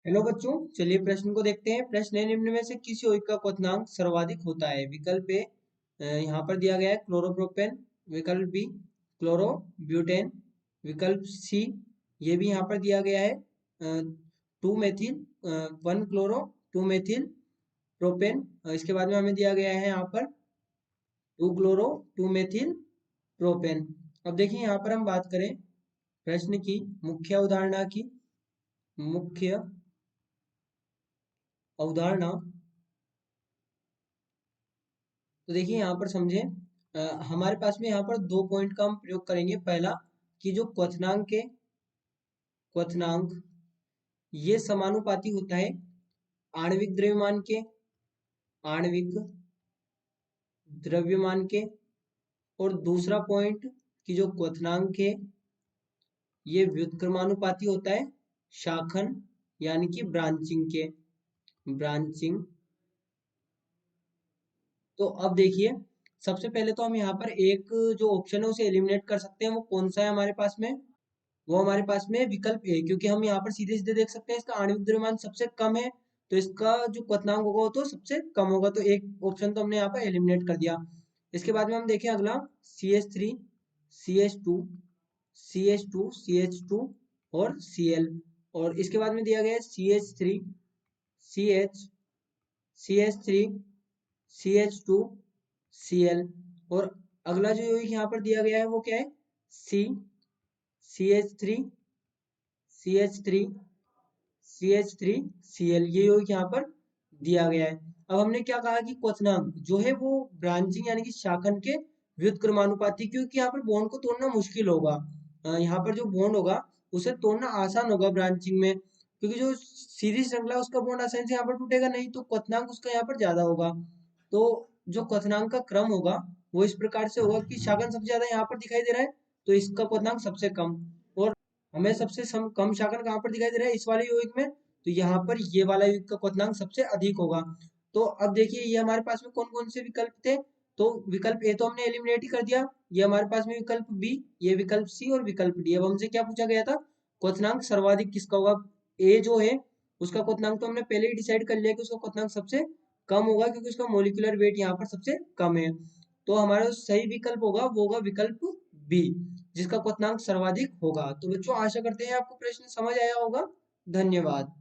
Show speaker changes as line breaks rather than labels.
Hello बच्चों, चलिए प्रश्न को देखते हैं। प्रश्न है, निम्न में से किस यौगिक का क्वथनांक सर्वाधिक होता है? विकल्प ए यहाँ पर दिया गया है क्लोरोप्रोपेन, विकल्प बी क्लोरोब्यूटेन, विकल्प सी ये भी यहाँ पर दिया गया है 2 मेथिल 1 क्लोरो 2 मेथिल प्रोपेन। इसके बाद में हमें दिया गया है यहाँ पर 2 क्लोरो 2 मेथिल प्रोपेन। अब देखिए यहाँ पर हम बात करें प्रश्न की मुख्य अवधारणा की। मुख्य अवधारणा तो देखिए यहाँ पर समझे, हमारे पास में यहाँ पर 2 पॉइंट का हम प्रयोग करेंगे। पहला कि जो क्वथनांक ये समानुपाती होता है आणविक द्रव्यमान के, आणविक द्रव्यमान के। और दूसरा पॉइंट कि जो क्वथनांक है ये व्युत्क्रमानुपाती होता है शाखन यानी कि ब्रांचिंग के, ब्रांचिंग। तो अब देखिए, सबसे पहले तो हम यहाँ पर एक जो ऑप्शन है उसे एलिमिनेट कर सकते हैं। वो कौन सा है हमारे पास में? वो हमारे पास में विकल्प ए, क्योंकि हम यहाँ पर सीधे सीधे देख सकते हैं इसका आणविक द्रव्यमान सबसे कम है, तो इसका जो क्वथनांक होगा वो तो सबसे कम होगा। तो एक ऑप्शन तो हमने यहाँ पर एलिमिनेट कर दिया। इसके बाद में हम देखें अगला CH3 CH2 CH2 CH2 और Cl। और इसके बाद में दिया गया है CH3 CH CH3 CH2 Cl। और अगला जो यहाँ पर दिया गया है वो क्या है? CH3 CH3 CH3 Cl, ये यौगिक यहाँ पर दिया गया है। अब हमने क्या कहा कि क्वथनांक जो है वो ब्रांचिंग यानी कि शाखन के व्युत्क्रमानुपाती, क्योंकि यहाँ पर बॉन्ड को तोड़ना मुश्किल होगा। यहाँ पर जो बॉन्ड होगा उसे तोड़ना आसान होगा ब्रांचिंग में, क्योंकि जो सीधी श्रृंखला है, उसका बॉन्ड आसानी से यहाँ पर टूटेगा नहीं, तो क्वथनांक उसका यहाँ पर ज्यादा होगा। तो जो क्वथनांक का क्रम होगा वो इस प्रकार से होगा कि शाखन सबसे ज्यादा यहाँ पर दिखाई दे रहा है, तो इसका क्वथनांक सबसे कम। और हमें सबसे कम शाखन कहाँ पर दिखाई दे रहा है? इस वाले यौगिक में, तो यहाँ पर ये वाला यौगिक का क्वथनांक सबसे अधिक होगा। तो अब देखिए ये हमारे पास में कौन कौन से विकल्प थे। तो विकल्प ए तो हमने एलिमिनेट ही कर दिया। ये हमारे पास में विकल्प बी, ये विकल्प सी और विकल्प डी। अब हमसे क्या पूछा गया था? क्वथनांक सर्वाधिक किसका होगा? ए जो है उसका क्वथनांक तो हमने पहले ही डिसाइड कर लिया कि उसका क्वथनांक सबसे कम होगा, क्योंकि उसका मोलिकुलर वेट यहाँ पर सबसे कम है। तो हमारा जो सही विकल्प होगा वो होगा विकल्प बी, जिसका क्वथनांक सर्वाधिक होगा। तो बच्चों आशा करते हैं आपको प्रश्न समझ आया होगा। धन्यवाद।